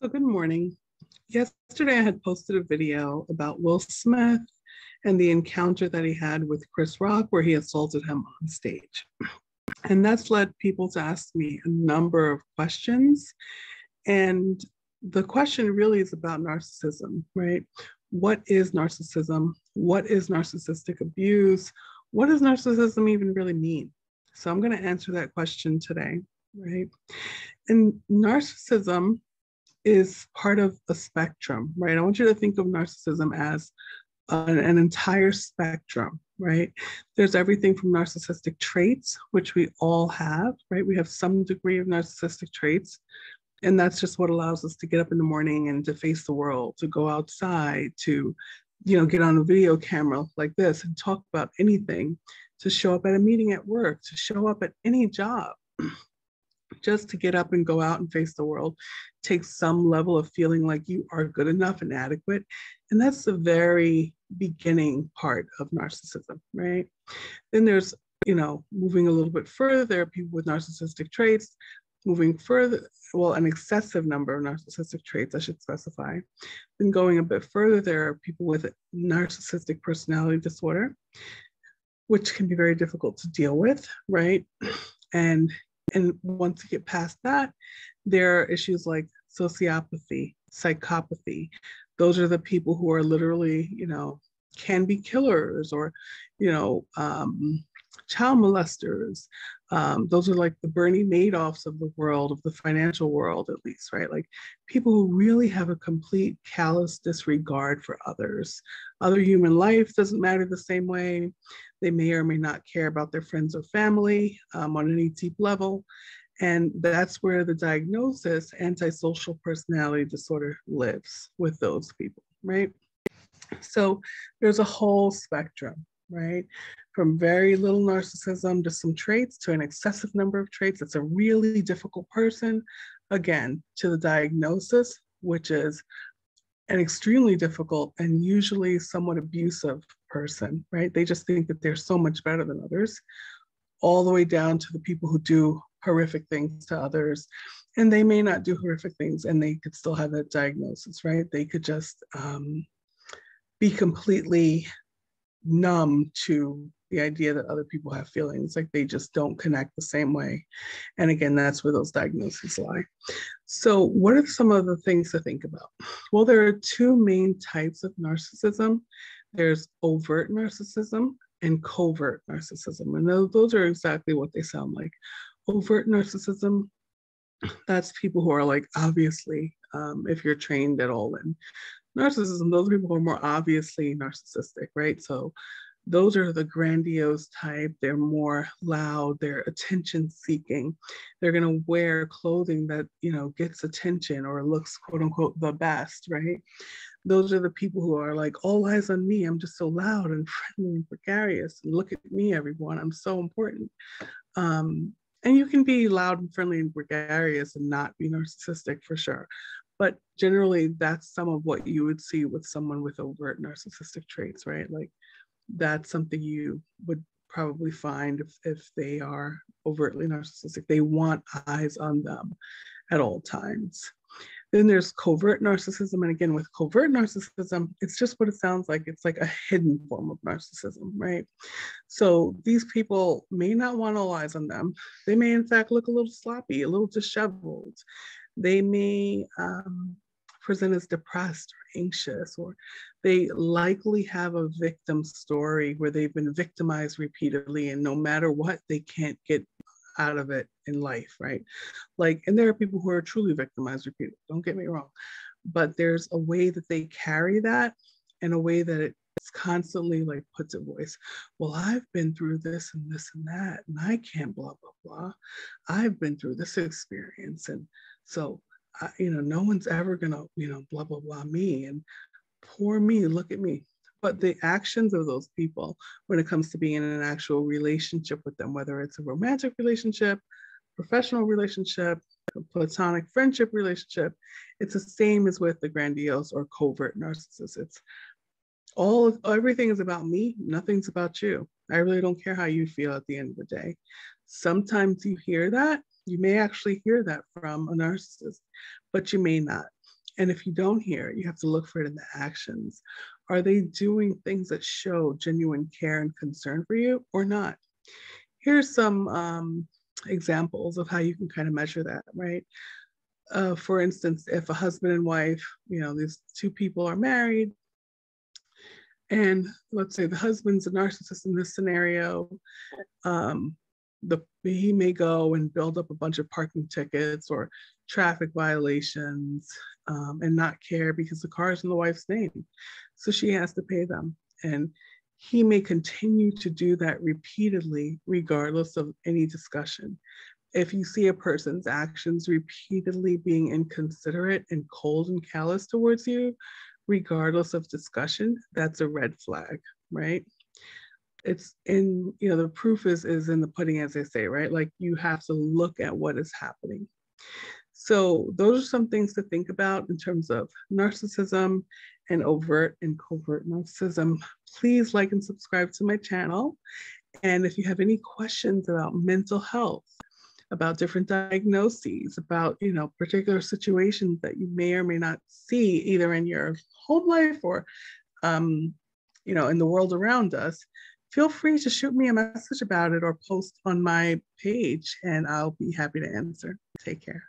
So good morning. Yesterday I had posted a video about Will Smith and the encounter that he had with Chris Rock where he assaulted him on stage. And that's led people to ask me a number of questions. And the question really is about narcissism, right? What is narcissism? What is narcissistic abuse? What does narcissism even really mean? So I'm going to answer that question today, right? And narcissism is part of a spectrum, right? I want you to think of narcissism as an entire spectrum, right? There's everything from narcissistic traits, which we all have, right? We have some degree of narcissistic traits. And that's just what allows us to get up in the morning and to face the world, to go outside, to, get on a video camera like this and talk about anything, to show up at a meeting at work, to show up at any job. Just to get up and go out and face the world takes some level of feeling like you are good enough and adequate. And that's the very beginning part of narcissism, right? Then there's, moving a little bit further, there are people with narcissistic traits. Moving further, well, an excessive number of narcissistic traits, I should specify. Then going a bit further, there are people with narcissistic personality disorder, which can be very difficult to deal with, right? And once you get past that, there are issues like sociopathy, psychopathy. Those are the people who are literally, can be killers or, child molesters. Those are like the Bernie Madoffs of the world, of the financial world, at least, right? Like people who really have a complete callous disregard for others. Other human life doesn't matter the same way. They may or may not care about their friends or family on any deep level. And that's where the diagnosis, antisocial personality disorder, lives with those people, right? So there's a whole spectrum, right? From very little narcissism to some traits to an excessive number of traits. It's a really difficult person, again, to the diagnosis, which is an extremely difficult and usually somewhat abusive person, right? They just think that they're so much better than others, all the way down to the people who do horrific things to others. And they may not do horrific things and they could still have that diagnosis, right? They could just be completely numb to the idea that other people have feelings, like they just don't connect the same way. And again, that's where those diagnoses lie. So what are some of the things to think about? Well, there are two main types of narcissism. There's overt narcissism and covert narcissism. And those are exactly what they sound like. Overt narcissism, that's people who are like, obviously, if you're trained at all in narcissism, those people who are more obviously narcissistic, right? So those are the grandiose type. They're more loud, they're attention seeking. They're going to wear clothing that, gets attention or looks quote unquote the best, right? Those are the people who are like, all eyes on me. I'm just so loud and friendly and gregarious. And look at me, everyone. I'm so important. And you can be loud and friendly and gregarious and not be narcissistic for sure. But generally, that's some of what you would see with someone with overt narcissistic traits, right? Like that's something you would probably find if they are overtly narcissistic. They want eyes on them at all times. Then there's covert narcissism. And again, with covert narcissism, it's just what it sounds like. It's like a hidden form of narcissism, right? So these people may not want all eyes on them. They may, in fact, look a little sloppy, a little disheveled. They may present as depressed or anxious, or they likely have a victim story where they've been victimized repeatedly, and no matter what, they can't get out of it in life, right? Like, and there are people who are truly victimized repeatedly, don't get me wrong, but there's a way that they carry that in a way that it's constantly like puts a voice. Well, I've been through this and this and that, and I can't blah, blah, blah. I've been through this experience. And so, no one's ever gonna, blah, blah, blah me, and poor me, look at me. But the actions of those people, when it comes to being in an actual relationship with them, whether it's a romantic relationship, professional relationship, a platonic friendship relationship, it's the same as with the grandiose or covert narcissist. It's everything is about me, nothing's about you. I really don't care how you feel at the end of the day. Sometimes you hear that. You may actually hear that from a narcissist, but you may not. And if you don't hear it, you have to look for it in the actions. Are they doing things that show genuine care and concern for you or not? Here's some examples of how you can kind of measure that, right? For instance, if a husband and wife, these two people are married, and let's say the husband's a narcissist in this scenario, he may go and build up a bunch of parking tickets or traffic violations and not care because the car is in the wife's name. So she has to pay them. And he may continue to do that repeatedly, regardless of any discussion. If you see a person's actions repeatedly being inconsiderate and cold and callous towards you, regardless of discussion, that's a red flag, right? It's in, the proof is in the pudding, as they say, right? Like, you have to look at what is happening. So those are some things to think about in terms of narcissism and overt and covert narcissism. Please like and subscribe to my channel. And if you have any questions about mental health, about different diagnoses, about, particular situations that you may or may not see either in your home life or, in the world around us, feel free to shoot me a message about it or post on my page, and I'll be happy to answer. Take care.